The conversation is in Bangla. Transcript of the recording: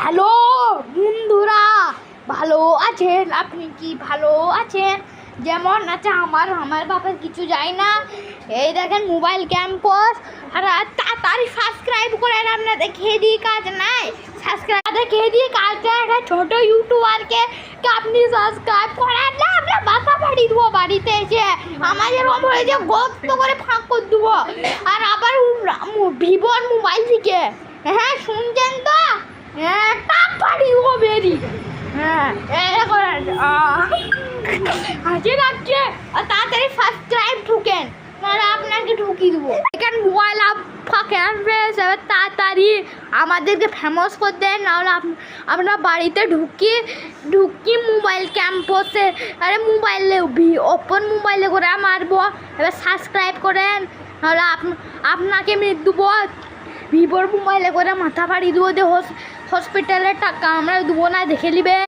হ্যালো বন্ধুরা, ভালো আছেন? আপনি কি ভালো আছেন? যেমন আছে আমার বাবার কিছু যায় না। এই দেখেন মোবাইল ক্যাম্পাস, আর তাড়াতাড়ি সাবস্ক্রাইব করেন। আপনাদের খেয়ে কাজ নাই, সাবস্ক্রাইব খেয়ে দিয়ে কাজটা একটা ছোটো ইউটিউবারকে আপনি সাবস্ক্রাইব করেন না, আমরা বাসা বাড়ি দেবো। বাড়িতে এসে আমাদের হয়েছে গপ্ত করে ফাঁক করে দেবো। আর আবার ভিভোর মোবাইল থেকে, হ্যাঁ শুনছেন তো, হ্যাঁ টাক পাড়ি দেবো বেরি। হ্যাঁ হাজির রাখছে, আর তাড়াতাড়ি সাবস্ক্রাইব ঢুকেন, নাহলে আপনাকে ঢুকিয়ে দেবো। এখানে মোবাইল ফাঁকে আসবে, এবার তাড়াতাড়ি আমাদেরকে ফেমাস করে দেন, নাহলে আপনার বাড়িতে ঢুকি মোবাইল ক্যাম্পাসে। আরে মোবাইলে ওপেন মোবাইলে করে মারবো। এবার সাবস্ক্রাইব করেন, নাহলে আপনাকে মেরে দেবো। ভিভোর মোবাইলে করে মাথা ফাড়ি দেবো, হসপিটালের টাকা আমরা দেবো না, দেখে নিবে।